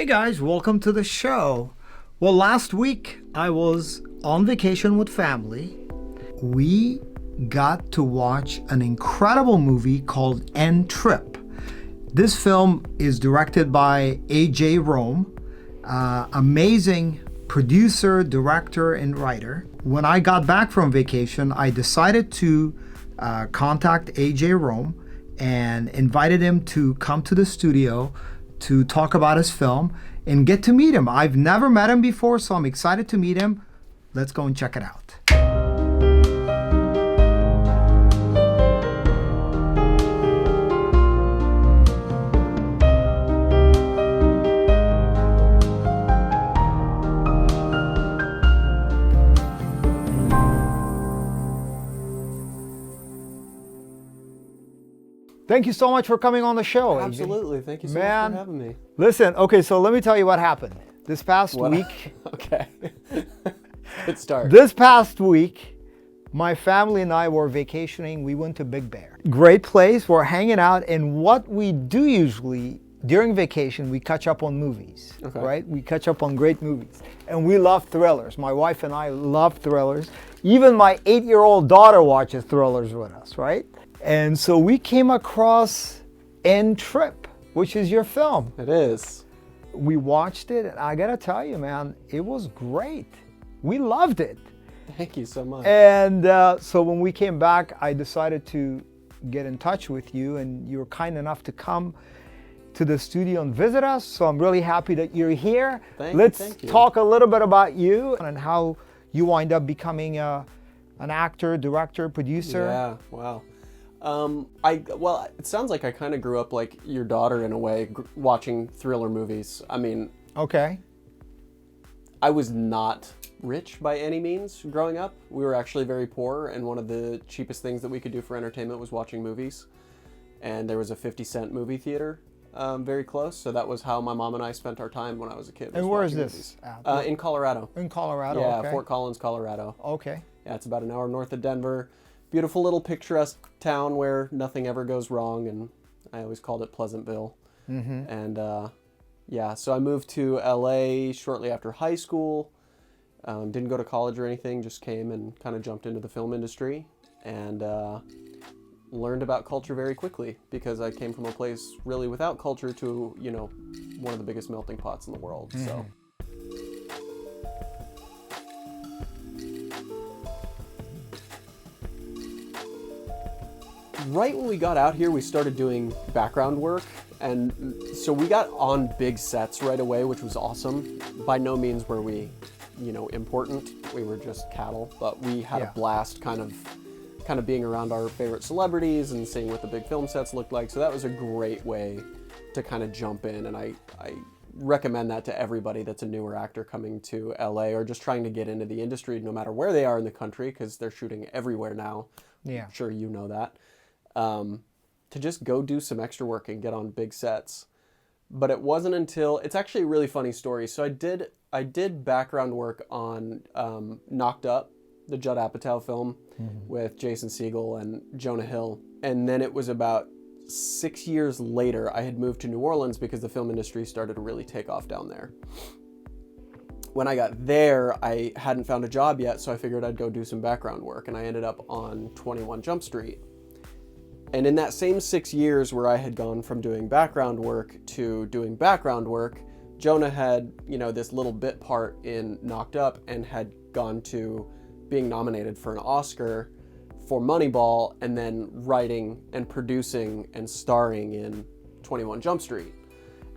Hey guys, welcome to the show. Well, last week I was on vacation with family. We got to watch an incredible movie called End Trip. This film is directed by A.J. Rome, amazing producer, director, and writer. When I got back from vacation, I decided to contact A.J. Rome and invited him to come to the studio to talk about his film and get to meet him. I've never met him before, so I'm excited to meet him. Let's go and check it out. Thank you so much for coming on the show. Absolutely. AJ. Thank you so much for having me. Listen, okay, so let me tell you what happened. This past week. Okay. Good start. This past week, my family and I were vacationing. We went to Big Bear. Great place. We're hanging out. And what we do usually during vacation, we catch up on movies, right? We catch up on great movies. And we love thrillers. My wife and I love thrillers. Even my 8-year-old daughter watches thrillers with us, right? And so we came across End Trip, which is your film. It is. We watched it, and I gotta tell you, man, it was great. We loved it. Thank you so much. And so when we came back, I decided to get in touch with you, and you were kind enough to come to the studio and visit us. So I'm really happy that you're here. Let's talk a little bit about you and how you wind up becoming an actor, director, producer. Yeah, wow. Well, it sounds like I kind of grew up like your daughter in a way, watching thriller movies. I mean, okay. I was not rich by any means growing up. We were actually very poor, and one of the cheapest things that we could do for entertainment was watching movies. And there was a 50-cent movie theater very close, so that was how my mom and I spent our time when I was a kid. And where is this? In Colorado. In Colorado, yeah, okay. Fort Collins, Colorado. Okay. Yeah, it's about an hour north of Denver. Beautiful little picturesque town where nothing ever goes wrong, and I always called it Pleasantville. Mm-hmm. And yeah, so I moved to LA shortly after high school. Didn't go to college or anything, just came and kind of jumped into the film industry and learned about culture very quickly because I came from a place really without culture to, you know, one of the biggest melting pots in the world. Mm-hmm. So. Right when we got out here, we started doing background work, and so we got on big sets right away, which was awesome. By no means were we, you know, important. We were just cattle, but we had a blast kind of being around our favorite celebrities and seeing what the big film sets looked like. So that was a great way to kind of jump in, and I recommend that to everybody that's a newer actor coming to LA or just trying to get into the industry, no matter where they are in the country, because they're shooting everywhere now. Yeah, I'm sure you know that. To just go do some extra work and get on big sets. But it wasn't until, it's actually a really funny story. So I did background work on Knocked Up, the Judd Apatow film with Jason Segel and Jonah Hill. And then it was about 6 years later, I had moved to New Orleans because the film industry started to really take off down there. When I got there, I hadn't found a job yet, so I figured I'd go do some background work, and I ended up on 21 Jump Street. And in that same 6 years where I had gone from doing background work to doing background work, Jonah had, you know, this little bit part in Knocked Up and had gone to being nominated for an Oscar for Moneyball and then writing and producing and starring in 21 Jump Street.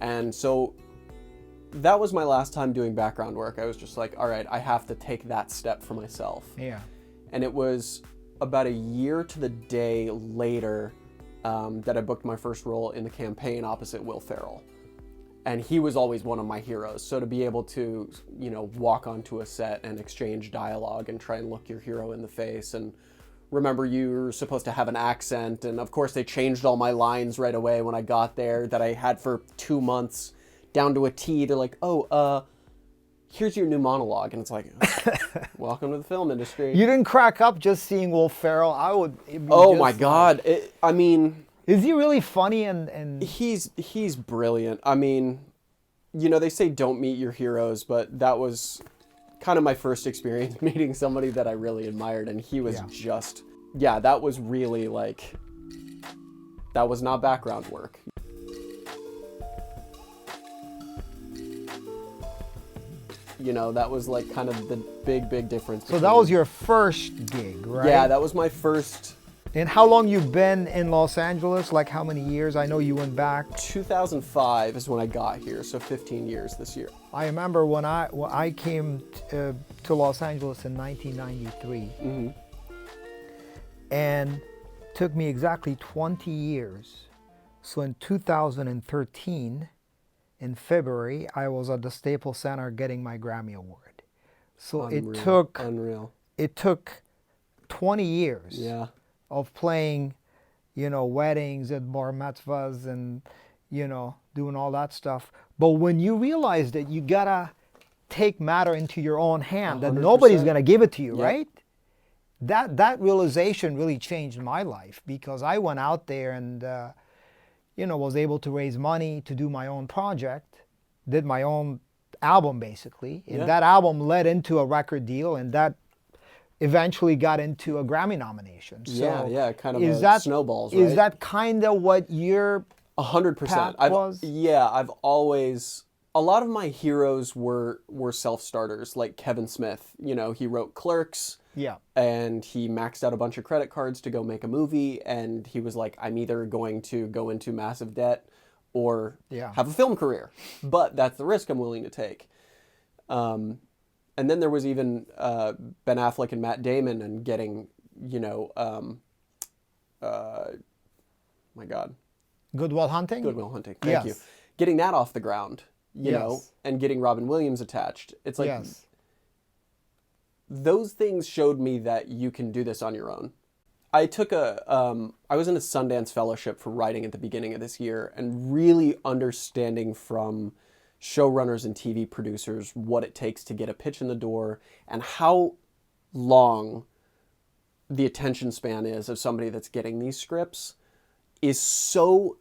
And so that was my last time doing background work. I was just like, all right, I have to take that step for myself. Yeah. And it was about a year to the day later that I booked my first role in The Campaign opposite Will Ferrell. And he was always one of my heroes. So to be able to, you know, walk onto a set and exchange dialogue and try and look your hero in the face and remember you're supposed to have an accent. And of course they changed all my lines right away when I got there that I had for 2 months down to a T. They're like, here's your new monologue. And it's like, welcome to the film industry. You didn't crack up just seeing Will Ferrell. I would. Oh my God. Is he really funny? And he's brilliant. I mean, you know, they say don't meet your heroes, but that was kind of my first experience meeting somebody that I really admired, and he was just, that was really like, that was not background work. You know, that was like kind of the big difference. So that was your first gig, right? Yeah, that was my first. And how long you been in Los Angeles? Like how many years? I know you went back. 2005 is when I got here, so 15 years this year. I remember when I came to Los Angeles in 1993, and took me exactly 20 years. So in 2013, in February, I was at the Staples Center getting my Grammy Award. So Unreal. It took 20 years. Yeah. Of playing, you know, weddings and bar mitzvahs and, you know, doing all that stuff. But when you realize that you gotta take matter into your own hand, that 100%. nobody's gonna give it to you, Yep. right? That realization really changed my life, because I went out there and, you know, was able to raise money to do my own project, did my own album basically, and that album led into a record deal, and that eventually got into a Grammy nomination. So kind of a snowballs, right? Is that kind of what your 100%. path was? I've always, a lot of my heroes were self-starters, like Kevin Smith. You know, he wrote Clerks. Yeah. And he maxed out a bunch of credit cards to go make a movie, and he was like, I'm either going to go into massive debt or have a film career, but that's the risk I'm willing to take. And then there was even Ben Affleck and Matt Damon, and getting, you know, my God. Good Will Hunting? Good Will Hunting, thank you. Getting that off the ground, you know, and getting Robin Williams attached. It's like, those things showed me that you can do this on your own. I took I was in a Sundance fellowship for writing at the beginning of this year, and really understanding from showrunners and TV producers what it takes to get a pitch in the door, and how long the attention span is of somebody that's getting these scripts is so,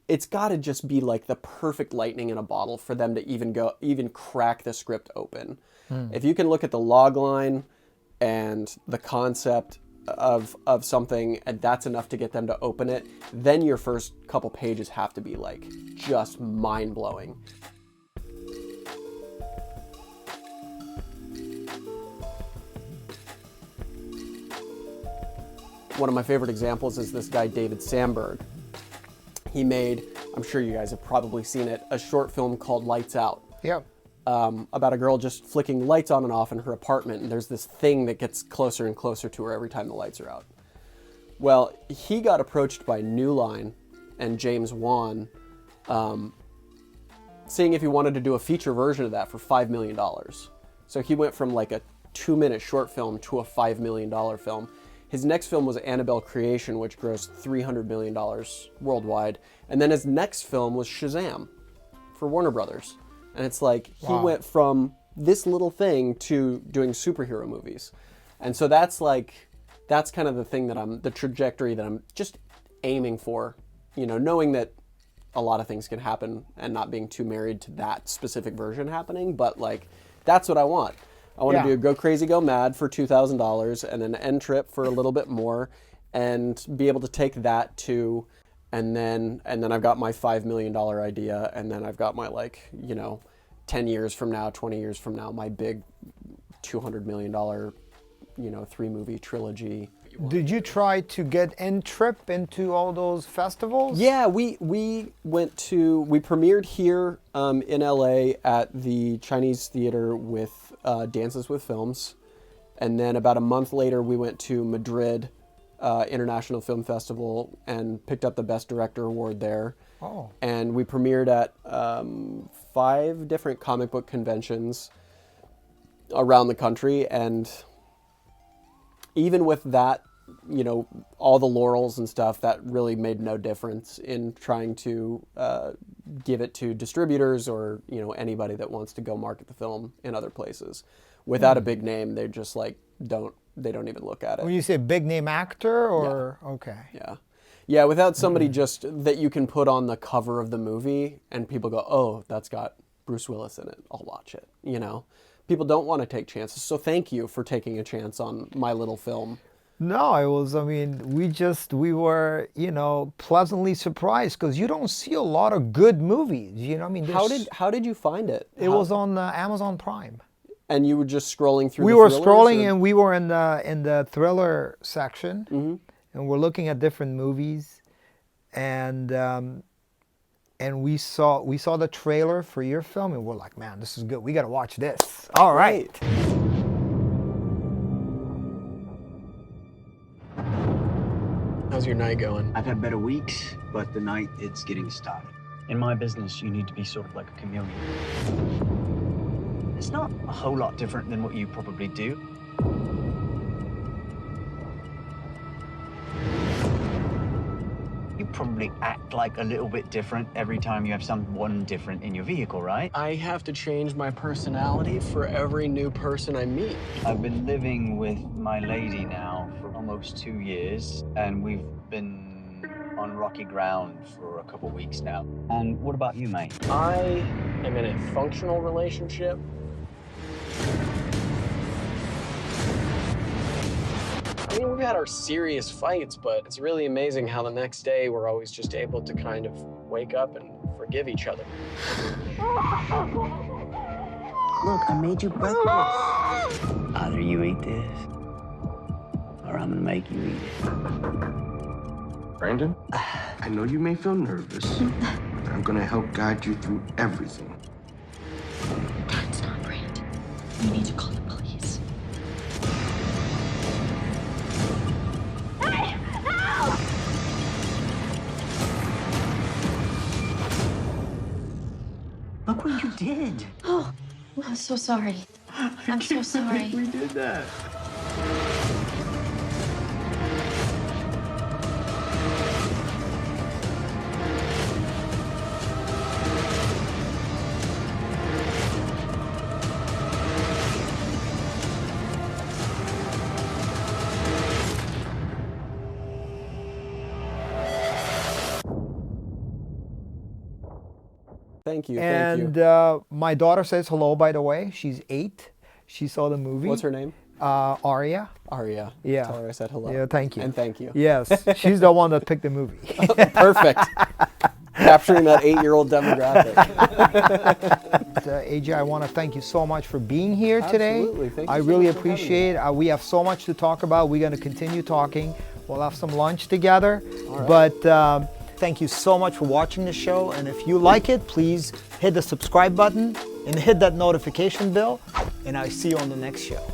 it's got to just be like the perfect lightning in a bottle for them to even crack the script open. If you can look at the log line and the concept of something, and that's enough to get them to open it, then your first couple pages have to be like just mind-blowing. One of my favorite examples is this guy, David Sandberg. He made, I'm sure you guys have probably seen it, a short film called Lights Out. Yeah. About a girl just flicking lights on and off in her apartment, and there's this thing that gets closer and closer to her every time the lights are out. Well, he got approached by New Line and James Wan, seeing if he wanted to do a feature version of that for $5 million. So he went from like a 2-minute short film to a $5 million film. His next film was Annabelle Creation, which grossed $300 million worldwide. And then his next film was Shazam for Warner Brothers. And it's like, he went from this little thing to doing superhero movies. And so that's kind of the thing the trajectory that I'm just aiming for, you know, knowing that a lot of things can happen and not being too married to that specific version happening. But like, that's what I want. I want to do Go Crazy, Go Mad for $2,000 and an End Trip for a little bit more, and be able to take that to, and then I've got my $5 million idea, and then I've got my, like, you know, 10 years from now, 20 years from now, my big $200 million, you know, 3-movie trilogy. Did you try to get End Trip into all those festivals? Yeah, we premiered here in LA at the Chinese Theater with Dances with Films. And then about a month later, we went to Madrid International Film Festival and picked up the Best Director award there. Oh. And we premiered at 5 different comic book conventions around the country. And even with that, you know, all the laurels and stuff, that really made no difference in trying to give it to distributors or, you know, anybody that wants to go market the film in other places. Without a big name, they just like don't even look at it. When you say big name actor, or okay. Yeah, without somebody just that you can put on the cover of the movie and people go, oh, that's got Bruce Willis in it, I'll watch it. You know, people don't want to take chances. So thank you for taking a chance on my little film. No, we were, pleasantly surprised because you don't see a lot of good movies. How did you find it? It was on Amazon Prime. And you were just scrolling through. We were scrolling, and we were in the thriller section, and we're looking at different movies, and we saw the trailer for your film, and we're like, man, this is good. We got to watch this. All right. How's your night going? I've had better weeks, but the night it's getting started. In my business, you need to be sort of like a chameleon. It's not a whole lot different than what you probably do. You probably act like a little bit different every time you have someone different in your vehicle, right? I have to change my personality for every new person I meet. I've been living with my lady now for almost 2 years, and we've been on rocky ground for a couple weeks now. And what about you, mate? I am in a functional relationship. I mean, we've had our serious fights, but it's really amazing how the next day we're always just able to kind of wake up and forgive each other. Look, I made you breakfast. Either you eat this, or I'm gonna make you eat it. Brandon, I know you may feel nervous, but I'm gonna help guide you through everything. That's not Brandon. You need to call the police. Look what you did. Oh, I'm so sorry. I'm so sorry. We did that. Thank you. And my daughter says hello, by the way. She's 8. She saw the movie. What's her name? Aria. Aria. Yeah. Tell her I said hello. Yeah, thank you. And thank you. Yes, she's the one that picked the movie. Perfect. Capturing that 8-year-old demographic. AJ, I want to thank you so much for being here today. Absolutely. Thank you I so really much for having appreciate it. We have so much to talk about. We're going to continue talking. We'll have some lunch together. All right. But thank you so much for watching the show. And if you like it, please hit the subscribe button and hit that notification bell. And I'll see you on the next show.